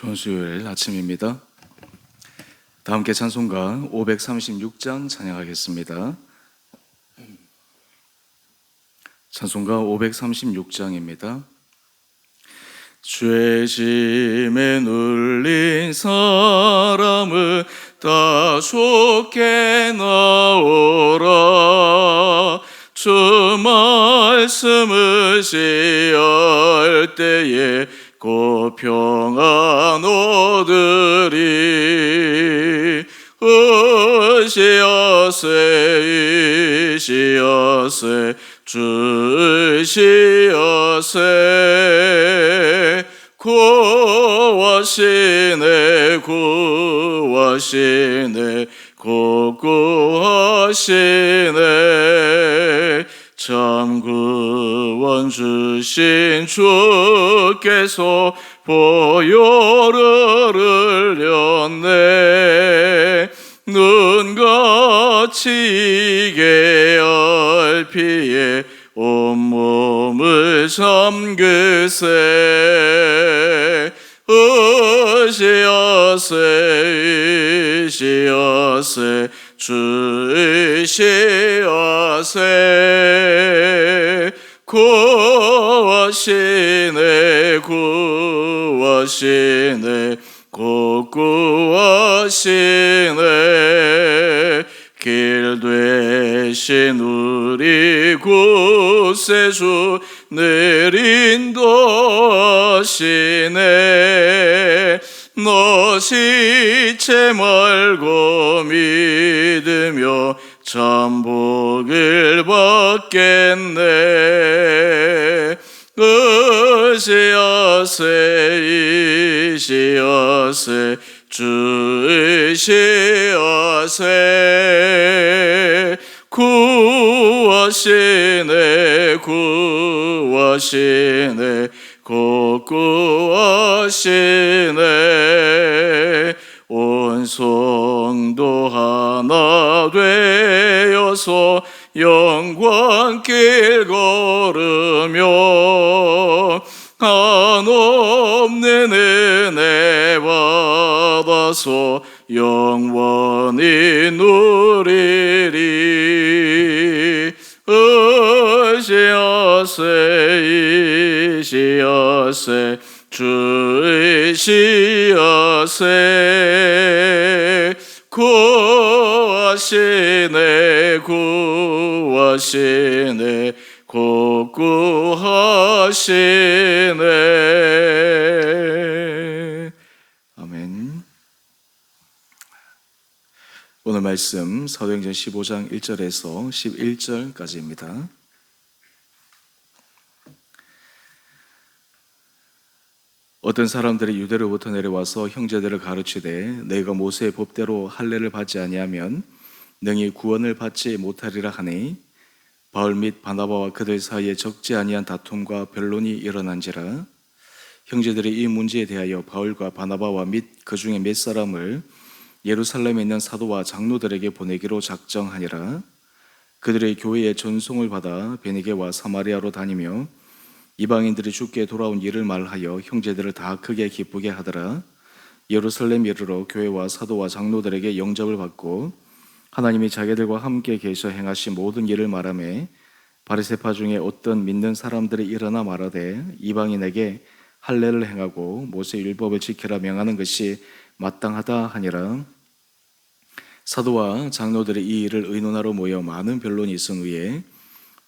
좋은 수요일 아침입니다. 다 함께 찬송가 536장 찬양하겠습니다. 찬송가 536장입니다. 죄짐에 눌린 사람은 다 좋게 나오라. 주 말씀을 시할 때에 곧 평안 얻으리. 의시하세 의시하세 주 의시하세. 구하시네 구하시네 구구하시네. 참 구원 주신 주께서 보혈을 흘렸네. 눈같이 이게 할 피에 온몸을 잠그세. 의시하세 의시하세 주 의시하세. 구하시네 구하시네 구구하시네. 길 되신 우리 구세주 늘 인도하시네. 너 시체 말고 믿으며 참 복을 받겠네. 의시하세 의시하세 주 의시하세. 구하시네 구하시네 구구하시네. 온 성도 하나 되어서 영광길 걸으며 한없는 은혜 받아서 영원히 누리리. 의시하세 의시하세 주 의시하세. 구하시네 구하시네 구구하시네. 아멘. 오늘 말씀 사도행전 15장 1절에서 11절까지입니다. 어떤 사람들이 유대로부터 내려와서 형제들을 가르치되 너희가 모세의 법대로 할례를 받지 아니하면 능히 구원을 받지 못하리라 하니 바울 및 바나바와 그들 사이에 적지 아니한 다툼과 변론이 일어난지라. 형제들이 이 문제에 대하여 바울과 바나바와 및 그 중에 몇 사람을 예루살렘에 있는 사도와 장로들에게 보내기로 작정하니라. 그들의 교회의 전송을 받아 베니게와 사마리아로 다니며 이방인들이 주께 돌아온 일을 말하여 형제들을 다 크게 기쁘게 하더라. 예루살렘 이르러 교회와 사도와 장로들에게 영접을 받고 하나님이 자기들과 함께 계셔 행하신 모든 일을 말하며 바리새파 중에 어떤 믿는 사람들이 일어나 말하되 이방인에게 할례를 행하고 모세 율법을 지키라 명하는 것이 마땅하다 하니라. 사도와 장로들이 이 일을 의논하러 모여 많은 변론이 있은 후에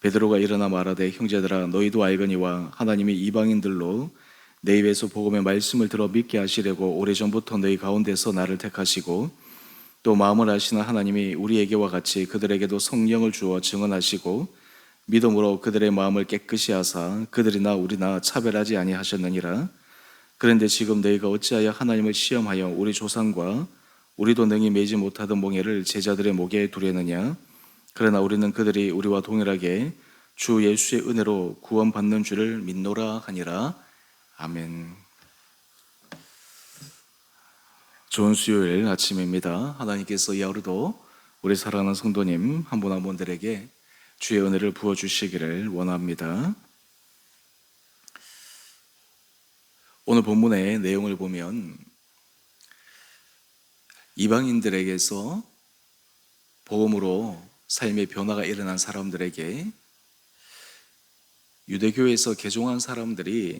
베드로가 일어나 말하되 형제들아 너희도 알거니와 하나님이 이방인들로 내 입에서 복음의 말씀을 들어 믿게 하시려고 오래전부터 너희 가운데서 나를 택하시고 또 마음을 아시는 하나님이 우리에게와 같이 그들에게도 성령을 주어 증언하시고 믿음으로 그들의 마음을 깨끗이 하사 그들이나 우리나 차별하지 아니하셨느니라. 그런데 지금 너희가 어찌하여 하나님을 시험하여 우리 조상과 우리도 능히 매지 못하던 몽해를 제자들의 목에 두려느냐. 그러나 우리는 그들이 우리와 동일하게 주 예수의 은혜로 구원받는 줄을 믿노라 하니라. 아멘. 좋은 수요일 아침입니다. 하나님께서 이 하루도 우리 사랑하는 성도님 한 분 한 분들에게 주의 은혜를 부어주시기를 원합니다. 오늘 본문의 내용을 보면 이방인들에게서 복음으로 삶의 변화가 일어난 사람들에게 유대교에서 개종한 사람들이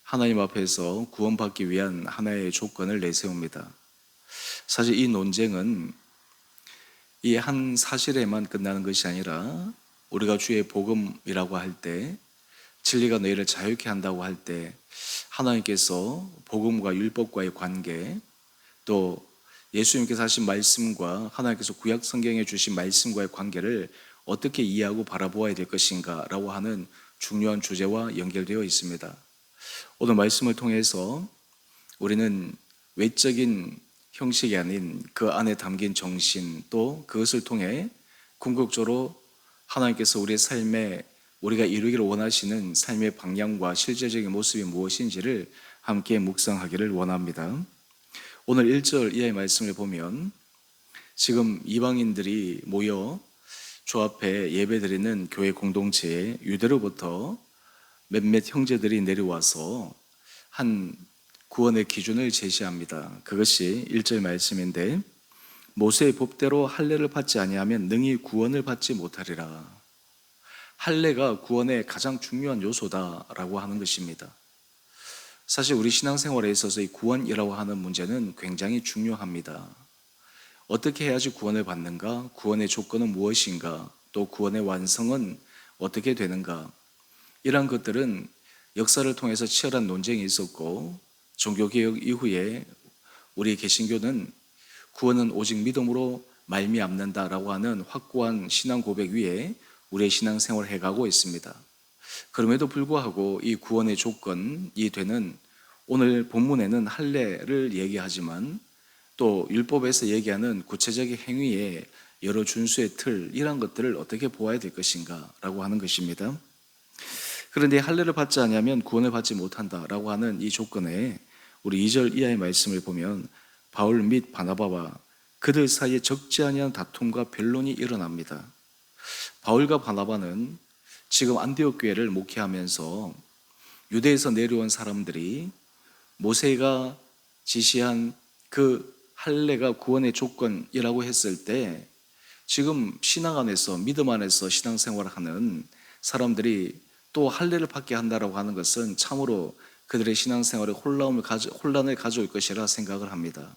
하나님 앞에서 구원받기 위한 하나의 조건을 내세웁니다. 사실 이 논쟁은 이 한 사실에만 끝나는 것이 아니라 우리가 주의 복음이라고 할 때, 진리가 너희를 자유케 한다고 할 때 하나님께서 복음과 율법과의 관계, 또 예수님께서 하신 말씀과 하나님께서 구약 성경에 주신 말씀과의 관계를 어떻게 이해하고 바라보아야 될 것인가 라고 하는 중요한 주제와 연결되어 있습니다. 오늘 말씀을 통해서 우리는 외적인 형식이 아닌 그 안에 담긴 정신, 또 그것을 통해 궁극적으로 하나님께서 우리의 삶에 우리가 이루기를 원하시는 삶의 방향과 실제적인 모습이 무엇인지를 함께 묵상하기를 원합니다. 오늘 1절 이하의 말씀을 보면 지금 이방인들이 모여 주 앞에 예배드리는 교회 공동체에 유대로부터 몇몇 형제들이 내려와서 한 구원의 기준을 제시합니다. 그것이 1절 말씀인데, 모세의 법대로 할례를 받지 아니하면 능히 구원을 받지 못하리라. 할례가 구원의 가장 중요한 요소다라고 하는 것입니다. 사실 우리 신앙생활에 있어서 이 구원이라고 하는 문제는 굉장히 중요합니다. 어떻게 해야지 구원을 받는가? 구원의 조건은 무엇인가? 또 구원의 완성은 어떻게 되는가? 이러한 것들은 역사를 통해서 치열한 논쟁이 있었고, 종교개혁 이후에 우리 개신교는 구원은 오직 믿음으로 말미암는다라고 하는 확고한 신앙 고백 위에 우리의 신앙생활을 해가고 있습니다. 그럼에도 불구하고 이 구원의 조건이 되는 오늘 본문에는 할례를 얘기하지만 또 율법에서 얘기하는 구체적인 행위의 여러 준수의 틀, 이런 것들을 어떻게 보아야 될 것인가 라고 하는 것입니다. 그런데 할례를 받지 않으면 구원을 받지 못한다라고 하는 이 조건에 우리 2절 이하의 말씀을 보면 바울 및 바나바와 그들 사이에 적지 아니한 다툼과 변론이 일어납니다. 바울과 바나바는 지금 안디옥 교회를 목회하면서 유대에서 내려온 사람들이 모세가 지시한 그 할례가 구원의 조건이라고 했을 때 지금 신앙 안에서, 믿음 안에서 신앙생활을 하는 사람들이 또 할례를 받게 한다라고 하는 것은 참으로 그들의 신앙생활에 혼란을 가져올 것이라 생각을 합니다.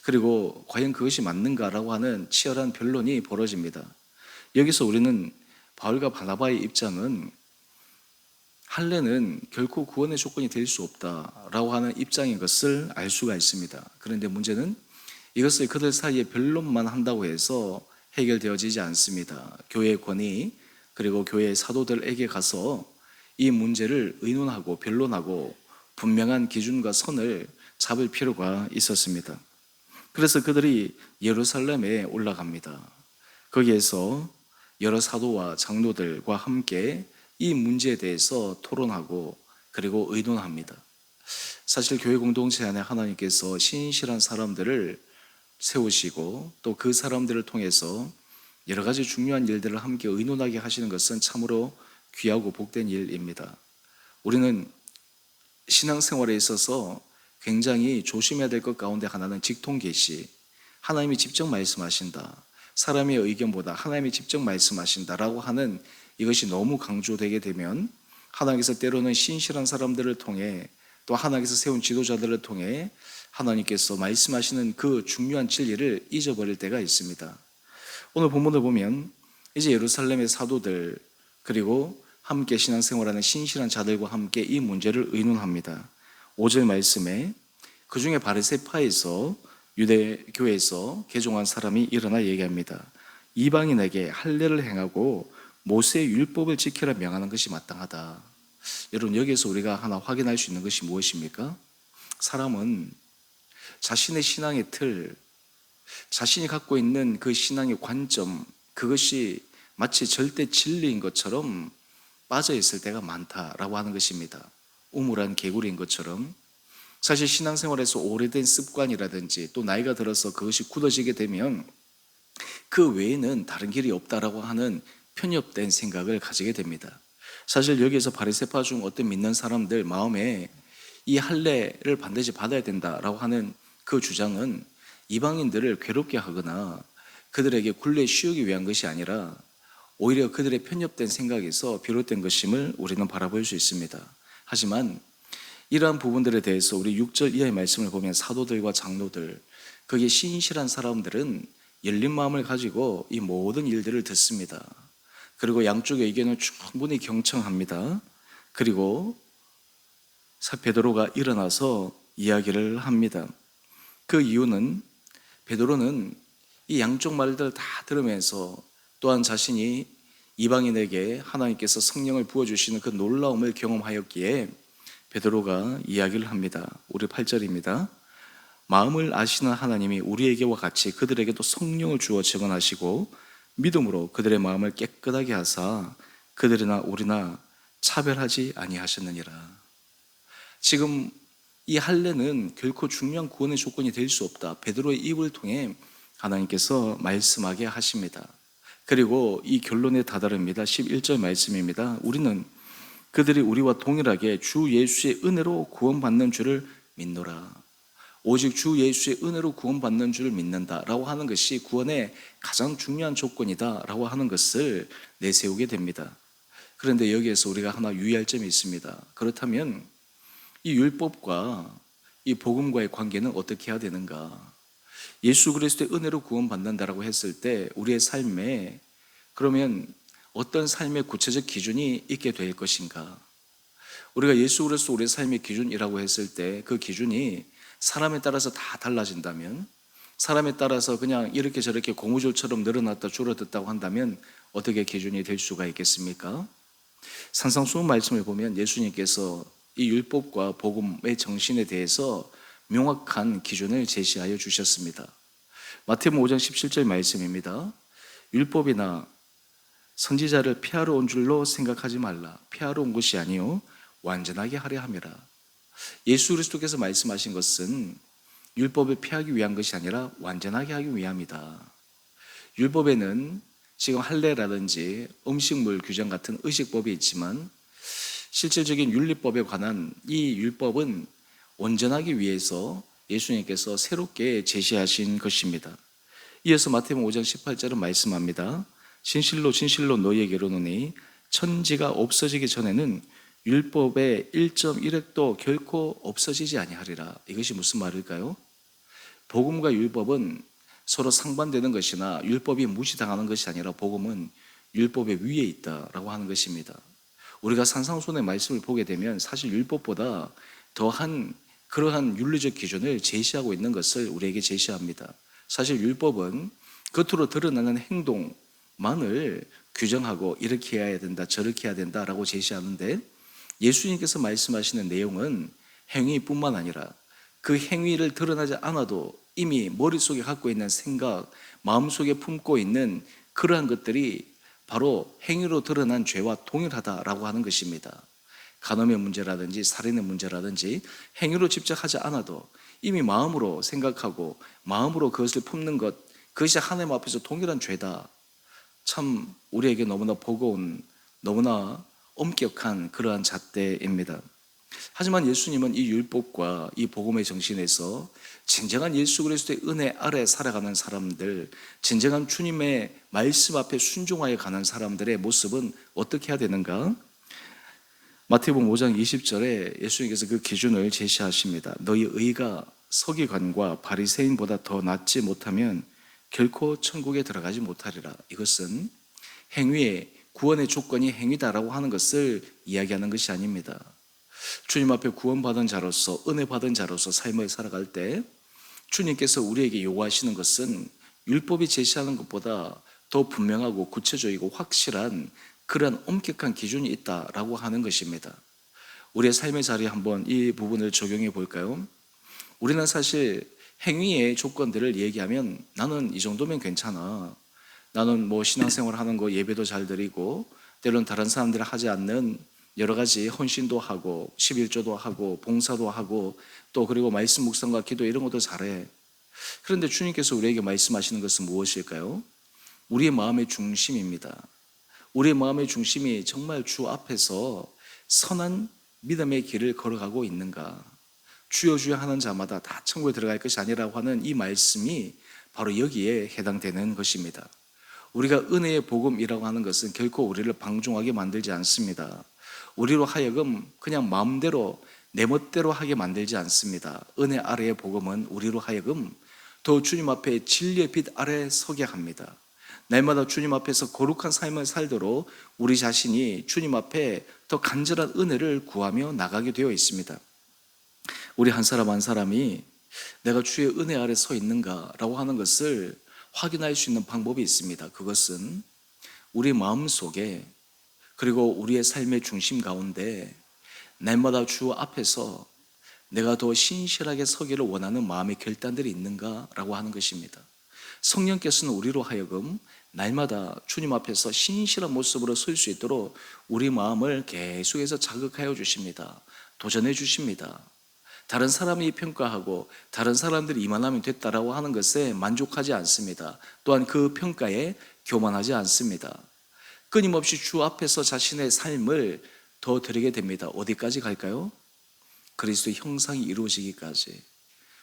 그리고 과연 그것이 맞는가라고 하는 치열한 변론이 벌어집니다. 여기서 우리는 바울과 바나바의 입장은 할례는 결코 구원의 조건이 될 수 없다라고 하는 입장인 것을 알 수가 있습니다. 그런데 문제는 이것을 그들 사이에 변론만 한다고 해서 해결되어지지 않습니다. 교회의 권위, 그리고 교회의 사도들에게 가서 이 문제를 의논하고 변론하고 분명한 기준과 선을 잡을 필요가 있었습니다. 그래서 그들이 예루살렘에 올라갑니다. 거기에서 여러 사도와 장로들과 함께 이 문제에 대해서 토론하고 그리고 의논합니다. 사실 교회 공동체 안에 하나님께서 신실한 사람들을 세우시고 또 그 사람들을 통해서 여러 가지 중요한 일들을 함께 의논하게 하시는 것은 참으로 귀하고 복된 일입니다. 우리는 신앙생활에 있어서 굉장히 조심해야 될 것 가운데 하나는 직통계시, 하나님이 직접 말씀하신다, 사람의 의견보다 하나님이 직접 말씀하신다라고 하는 이것이 너무 강조되게 되면 하나님께서 때로는 신실한 사람들을 통해 또 하나님께서 세운 지도자들을 통해 하나님께서 말씀하시는 그 중요한 진리를 잊어버릴 때가 있습니다. 오늘 본문을 보면 이제 예루살렘의 사도들 그리고 함께 신앙생활하는 신실한 자들과 함께 이 문제를 의논합니다. 5절 말씀에 그 중에 바리새파에서 유대교에서 개종한 사람이 일어나 얘기합니다. 이방인에게 할례를 행하고 모세의 율법을 지키라 명하는 것이 마땅하다. 여러분, 여기에서 우리가 하나 확인할 수 있는 것이 무엇입니까? 사람은 자신의 신앙의 틀, 자신이 갖고 있는 그 신앙의 관점, 그것이 마치 절대 진리인 것처럼 빠져 있을 때가 많다라고 하는 것입니다. 우물한 개구리인 것처럼. 사실 신앙생활에서 오래된 습관이라든지 또 나이가 들어서 그것이 굳어지게 되면 그 외에는 다른 길이 없다라고 하는 편협된 생각을 가지게 됩니다. 사실 여기에서 바리새파 중 어떤 믿는 사람들 마음에 이 할례를 반드시 받아야 된다라고 하는 그 주장은 이방인들을 괴롭게 하거나 그들에게 굴레 씌우기 위한 것이 아니라 오히려 그들의 편협된 생각에서 비롯된 것임을 우리는 바라볼 수 있습니다. 하지만 이러한 부분들에 대해서 우리 6절 이하의 말씀을 보면 사도들과 장로들, 거기에 신실한 사람들은 열린 마음을 가지고 이 모든 일들을 듣습니다. 그리고 양쪽의 의견을 충분히 경청합니다. 그리고 베드로가 일어나서 이야기를 합니다. 그 이유는 베드로는 이 양쪽 말들을 다 들으면서 또한 자신이 이방인에게 하나님께서 성령을 부어주시는 그 놀라움을 경험하였기에 베드로가 이야기를 합니다. 우리 8절입니다. 마음을 아시는 하나님이 우리에게와 같이 그들에게도 성령을 주어 증언하시고 믿음으로 그들의 마음을 깨끗하게 하사 그들이나 우리나 차별하지 아니하셨느니라. 지금 이 할례는 결코 중요한 구원의 조건이 될 수 없다. 베드로의 입을 통해 하나님께서 말씀하게 하십니다. 그리고 이 결론에 다다릅니다. 11절 말씀입니다. 우리는 그들이 우리와 동일하게 주 예수의 은혜로 구원받는 줄을 믿노라. 오직 주 예수의 은혜로 구원받는 줄을 믿는다라고 하는 것이 구원의 가장 중요한 조건이다라고 하는 것을 내세우게 됩니다. 그런데 여기에서 우리가 하나 유의할 점이 있습니다. 그렇다면 이 율법과 이 복음과의 관계는 어떻게 해야 되는가? 예수 그리스도의 은혜로 구원받는다라고 했을 때 우리의 삶에 그러면 어떤 삶의 구체적 기준이 있게 될 것인가? 우리가 예수 그리스도 우리의 삶의 기준이라고 했을 때 그 기준이 사람에 따라서 다 달라진다면, 사람에 따라서 그냥 이렇게 저렇게 고무줄처럼 늘어났다 줄어들었다고 한다면 어떻게 기준이 될 수가 있겠습니까? 산상수훈 말씀을 보면 예수님께서 이 율법과 복음의 정신에 대해서 명확한 기준을 제시하여 주셨습니다. 마태복음 5장 17절 말씀입니다. 율법이나 선지자를 피하러 온 줄로 생각하지 말라. 피하러 온 것이 아니요 완전하게 하려 함이라. 예수 그리스도께서 말씀하신 것은 율법을 피하기 위한 것이 아니라 완전하게 하기 위함이다. 율법에는 지금 할례라든지 음식물 규정 같은 의식법이 있지만 실질적인 윤리법에 관한 이 율법은 온전하기 위해서 예수님께서 새롭게 제시하신 것입니다. 이어서 마태복음 5장 18절은 말씀합니다. 진실로 진실로 너희에게 이르노니 천지가 없어지기 전에는 율법의 1.1획도 결코 없어지지 아니하리라. 이것이 무슨 말일까요? 복음과 율법은 서로 상반되는 것이나 율법이 무시당하는 것이 아니라 복음은 율법의 위에 있다라고 하는 것입니다. 우리가 산상수훈의 말씀을 보게 되면 사실 율법보다 더한 그러한 윤리적 기준을 제시하고 있는 것을 우리에게 제시합니다. 사실 율법은 겉으로 드러나는 행동만을 규정하고 이렇게 해야 된다 저렇게 해야 된다라고 제시하는데 예수님께서 말씀하시는 내용은 행위뿐만 아니라 그 행위를 드러나지 않아도 이미 머릿속에 갖고 있는 생각, 마음속에 품고 있는 그러한 것들이 바로 행위로 드러난 죄와 동일하다라고 하는 것입니다. 간음의 문제라든지 살인의 문제라든지 행위로 직접 하지 않아도 이미 마음으로 생각하고 마음으로 그것을 품는 것, 그것이 하나님 앞에서 동일한 죄다. 참 우리에게 너무나 버거운, 너무나 엄격한 그러한 잣대입니다. 하지만 예수님은 이 율법과 이 복음의 정신에서 진정한 예수 그리스도의 은혜 아래 살아가는 사람들, 진정한 주님의 말씀 앞에 순종하여 가는 사람들의 모습은 어떻게 해야 되는가? 마태복음 5장 20절에 예수님께서 그 기준을 제시하십니다. 너희 의가 서기관과 바리새인보다 더 낫지 못하면 결코 천국에 들어가지 못하리라. 이것은 행위의 구원의 조건이 행위다라고 하는 것을 이야기하는 것이 아닙니다. 주님 앞에 구원받은 자로서 은혜 받은 자로서 삶을 살아갈 때 주님께서 우리에게 요구하시는 것은 율법이 제시하는 것보다 더 분명하고 구체적이고 확실한 그런 엄격한 기준이 있다라고 하는 것입니다. 우리의 삶의 자리에 한번 이 부분을 적용해 볼까요? 우리는 사실 행위의 조건들을 얘기하면 나는 이 정도면 괜찮아. 나는 뭐 신앙생활 하는 거 예배도 잘 드리고 때로는 다른 사람들이 하지 않는 여러 가지 헌신도 하고 11조도 하고 봉사도 하고 또 그리고 말씀 묵상과 기도 이런 것도 잘해. 그런데 주님께서 우리에게 말씀하시는 것은 무엇일까요? 우리의 마음의 중심입니다. 우리의 마음의 중심이 정말 주 앞에서 선한 믿음의 길을 걸어가고 있는가? 주여 주여 하는 자마다 다 천국에 들어갈 것이 아니라고 하는 이 말씀이 바로 여기에 해당되는 것입니다. 우리가 은혜의 복음이라고 하는 것은 결코 우리를 방종하게 만들지 않습니다. 우리로 하여금 그냥 마음대로 내 멋대로 하게 만들지 않습니다. 은혜 아래의 복음은 우리로 하여금 더 주님 앞에 진리의 빛 아래 서게 합니다. 날마다 주님 앞에서 거룩한 삶을 살도록 우리 자신이 주님 앞에 더 간절한 은혜를 구하며 나가게 되어 있습니다. 우리 한 사람 한 사람이 내가 주의 은혜 아래 서 있는가라고 하는 것을 확인할 수 있는 방법이 있습니다. 그것은 우리 마음 속에 그리고 우리의 삶의 중심 가운데 날마다 주 앞에서 내가 더 신실하게 서기를 원하는 마음의 결단들이 있는가라고 하는 것입니다. 성령께서는 우리로 하여금 날마다 주님 앞에서 신실한 모습으로 설 수 있도록 우리 마음을 계속해서 자극하여 주십니다. 도전해 주십니다. 다른 사람이 평가하고 다른 사람들이 이만하면 됐다라고 하는 것에 만족하지 않습니다. 또한 그 평가에 교만하지 않습니다. 끊임없이 주 앞에서 자신의 삶을 더 드리게 됩니다. 어디까지 갈까요? 그리스도의 형상이 이루어지기까지.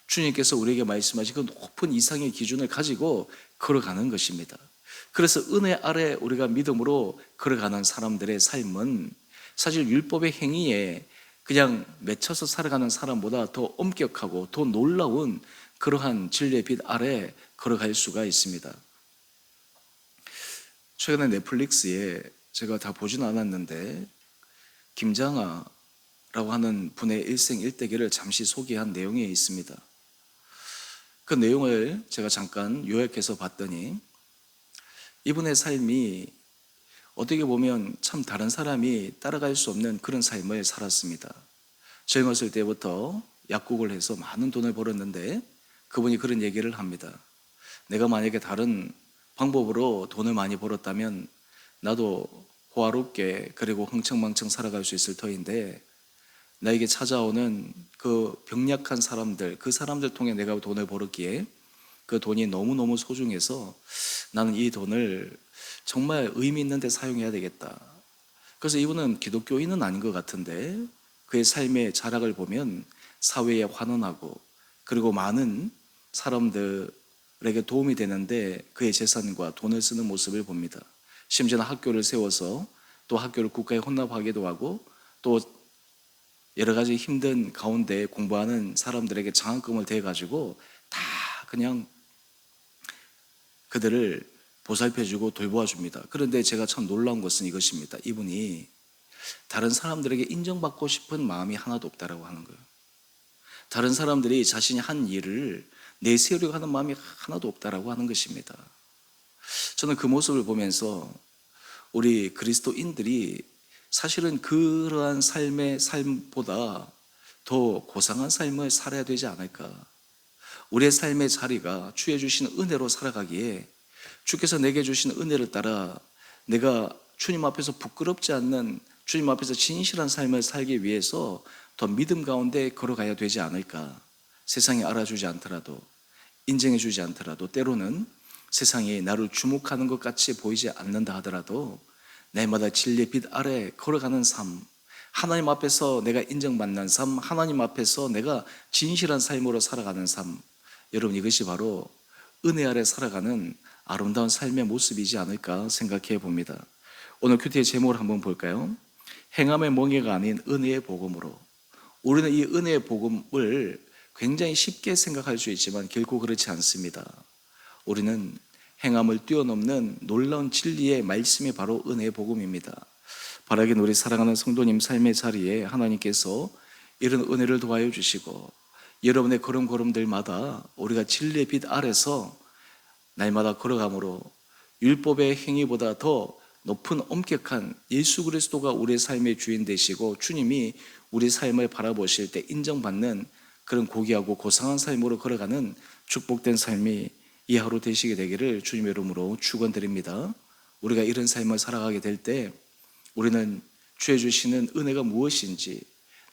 주님께서 우리에게 말씀하신 그 높은 이상의 기준을 가지고 걸어가는 것입니다. 그래서 은혜 아래 우리가 믿음으로 걸어가는 사람들의 삶은 사실 율법의 행위에 그냥 맺혀서 살아가는 사람보다 더 엄격하고 더 놀라운 그러한 진리의 빛 아래 걸어갈 수가 있습니다. 최근에 넷플릭스에 제가 다 보진 않았는데 김장하라고 하는 분의 일생일대기를 잠시 소개한 내용이 있습니다. 그 내용을 제가 잠깐 요약해서 봤더니 이분의 삶이 어떻게 보면 참 다른 사람이 따라갈 수 없는 그런 삶을 살았습니다. 젊었을 때부터 약국을 해서 많은 돈을 벌었는데 그분이 그런 얘기를 합니다. 내가 만약에 다른 방법으로 돈을 많이 벌었다면 나도 호화롭게 그리고 흥청망청 살아갈 수 있을 터인데 나에게 찾아오는 그 병약한 사람들, 그 사람들 통해 내가 돈을 벌었기에 그 돈이 너무너무 소중해서 나는 이 돈을 정말 의미 있는 데 사용해야 되겠다. 그래서 이분은 기독교인은 아닌 것 같은데 그의 삶의 자락을 보면 사회에 환원하고 그리고 많은 사람들에게 도움이 되는데 그의 재산과 돈을 쓰는 모습을 봅니다. 심지어는 학교를 세워서 또 학교를 국가에 혼납하기도 하고 또 여러 가지 힘든 가운데 공부하는 사람들에게 장학금을 대가지고 다 그냥 그들을 보살펴주고 돌보아줍니다. 그런데 제가 참 놀라운 것은 이것입니다. 이분이 다른 사람들에게 인정받고 싶은 마음이 하나도 없다라고 하는 거예요. 다른 사람들이 자신이 한 일을 내세우려고 하는 마음이 하나도 없다라고 하는 것입니다. 저는 그 모습을 보면서 우리 그리스도인들이 사실은 그러한 삶보다 더 고상한 삶을 살아야 되지 않을까. 우리의 삶의 자리가 주의 주시는 은혜로 살아가기에 주께서 내게 주신 은혜를 따라 내가 주님 앞에서 부끄럽지 않는 주님 앞에서 진실한 삶을 살기 위해서 더 믿음 가운데 걸어가야 되지 않을까. 세상이 알아주지 않더라도 인정해 주지 않더라도 때로는 세상이 나를 주목하는 것 같이 보이지 않는다 하더라도 날마다 진리의 빛 아래 걸어가는 삶, 하나님 앞에서 내가 인정받는 삶, 하나님 앞에서 내가 진실한 삶으로 살아가는 삶, 여러분 이것이 바로 은혜 아래 살아가는 아름다운 삶의 모습이지 않을까 생각해 봅니다. 오늘 큐티의 제목을 한번 볼까요? 행함의 멍에가 아닌 은혜의 복음으로. 우리는 이 은혜의 복음을 굉장히 쉽게 생각할 수 있지만 결코 그렇지 않습니다. 우리는 행함을 뛰어넘는 놀라운 진리의 말씀이 바로 은혜의 복음입니다. 바라긴 우리 사랑하는 성도님 삶의 자리에 하나님께서 이런 은혜를 도와여 주시고 여러분의 걸음걸음들마다 우리가 진리의 빛 아래서 날마다 걸어감으로 율법의 행위보다 더 높은 엄격한 예수 그리스도가 우리의 삶의 주인 되시고 주님이 우리 삶을 바라보실 때 인정받는 그런 고귀하고 고상한 삶으로 걸어가는 축복된 삶이 이 하루 되시게 되기를 주님의 이름으로 축원드립니다. 우리가 이런 삶을 살아가게 될 때 우리는 주의 주시는 은혜가 무엇인지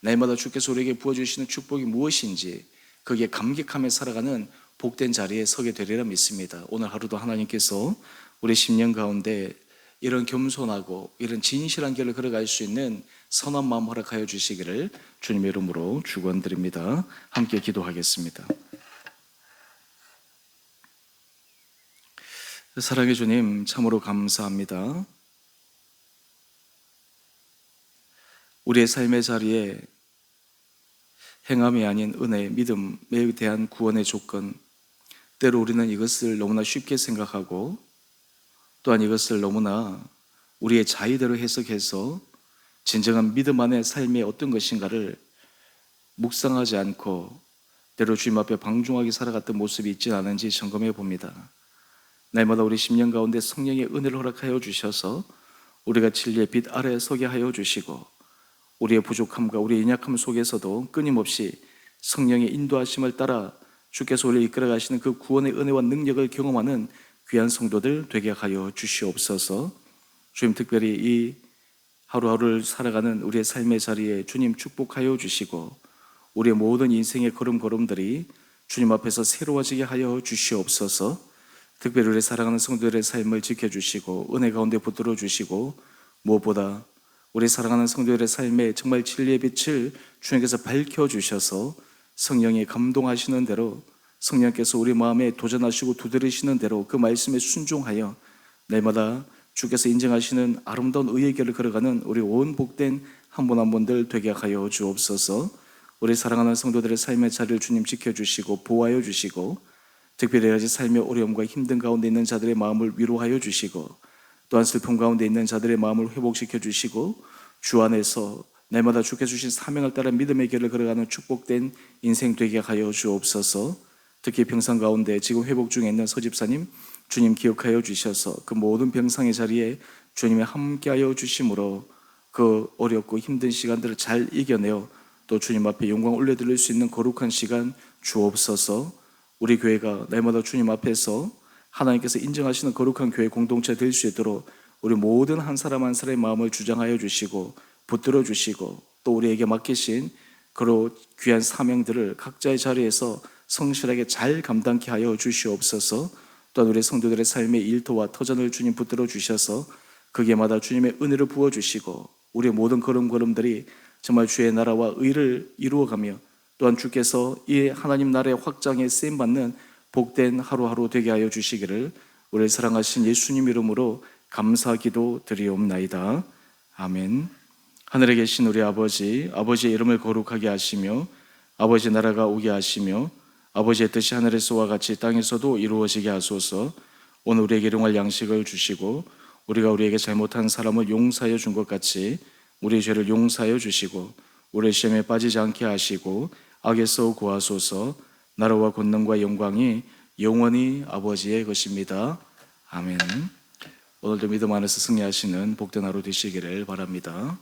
날마다 주께서 우리에게 부어주시는 축복이 무엇인지 거기에 감격하며 살아가는 복된 자리에 서게 되리라 믿습니다. 오늘 하루도 하나님께서 우리 10년 가운데 이런 겸손하고 이런 진실한 길을 걸어갈 수 있는 선한 마음 허락하여 주시기를 주님의 이름으로 축원드립니다. 함께 기도하겠습니다. 사랑의 주님, 참으로 감사합니다. 우리의 삶의 자리에 행함이 아닌 은혜, 믿음에 대한 구원의 조건, 때로 우리는 이것을 너무나 쉽게 생각하고 또한 이것을 너무나 우리의 자의대로 해석해서 진정한 믿음 안의 삶이 어떤 것인가를 묵상하지 않고 때로 주님 앞에 방종하게 살아갔던 모습이 있지 않은지 점검해 봅니다. 날마다 우리 심령 가운데 성령의 은혜를 허락하여 주셔서 우리가 진리의 빛 아래 서게 하여 주시고 우리의 부족함과 우리의 연약함 속에서도 끊임없이 성령의 인도하심을 따라 주께서 우리를 이끌어 가시는 그 구원의 은혜와 능력을 경험하는 귀한 성도들 되게 하여 주시옵소서. 주님, 특별히 이 하루하루를 살아가는 우리의 삶의 자리에 주님 축복하여 주시고 우리의 모든 인생의 걸음걸음들이 주님 앞에서 새로워지게 하여 주시옵소서. 특별히 우리 사랑하는 성도들의 삶을 지켜주시고 은혜 가운데 붙들어 주시고 무엇보다 우리 사랑하는 성도들의 삶에 정말 진리의 빛을 주님께서 밝혀주셔서 성령이 감동하시는 대로 성령께서 우리 마음에 도전하시고 두드리시는 대로 그 말씀에 순종하여 날마다 주께서 인정하시는 아름다운 의의 길을 걸어가는 우리 온 복된 한 분 한 분들 되게 하여 주옵소서. 우리 사랑하는 성도들의 삶의 자리를 주님 지켜주시고 보호하여 주시고 특별히 여러 가지 삶의 어려움과 힘든 가운데 있는 자들의 마음을 위로하여 주시고 또한 슬픔 가운데 있는 자들의 마음을 회복시켜 주시고 주 안에서 날마다 주께서 주신 사명을 따라 믿음의 길을 걸어가는 축복된 인생 되게 하여 주옵소서. 특히 병상 가운데 지금 회복 중에 있는 서집사님 주님 기억하여 주셔서 그 모든 병상의 자리에 주님이 함께하여 주심으로 그 어렵고 힘든 시간들을 잘 이겨내어 또 주님 앞에 영광 올려드릴 수 있는 거룩한 시간 주옵소서. 우리 교회가 날마다 주님 앞에서 하나님께서 인정하시는 거룩한 교회 공동체 될 수 있도록 우리 모든 한 사람 한 사람의 마음을 주장하여 주시고 붙들어 주시고 또 우리에게 맡기신 그로 귀한 사명들을 각자의 자리에서 성실하게 잘 감당케 하여 주시옵소서. 또한 우리 성도들의 삶의 일터와 터전을 주님 붙들어 주셔서 거기에마다 주님의 은혜를 부어 주시고 우리의 모든 걸음걸음들이 정말 주의 나라와 의를 이루어가며 또한 주께서 이 하나님 나라의 확장에 쓰임받는 복된 하루하루 되게 하여 주시기를 우리를 사랑하신 예수님 이름으로 감사기도 드리옵나이다. 아멘. 하늘에 계신 우리 아버지, 아버지의 이름을 거룩하게 하시며 아버지 나라가 오게 하시며 아버지의 뜻이 하늘에서와 같이 땅에서도 이루어지게 하소서. 오늘 우리에게 일용할 양식을 주시고 우리가 우리에게 잘못한 사람을 용서하여 준 것 같이 우리의 죄를 용서하여 주시고 우리의 시험에 빠지지 않게 하시고 악에서 구하소서. 나라와 권능과 영광이 영원히 아버지의 것입니다. 아멘. 오늘도 믿음 안에서 승리하시는 복된 하루 되시기를 바랍니다.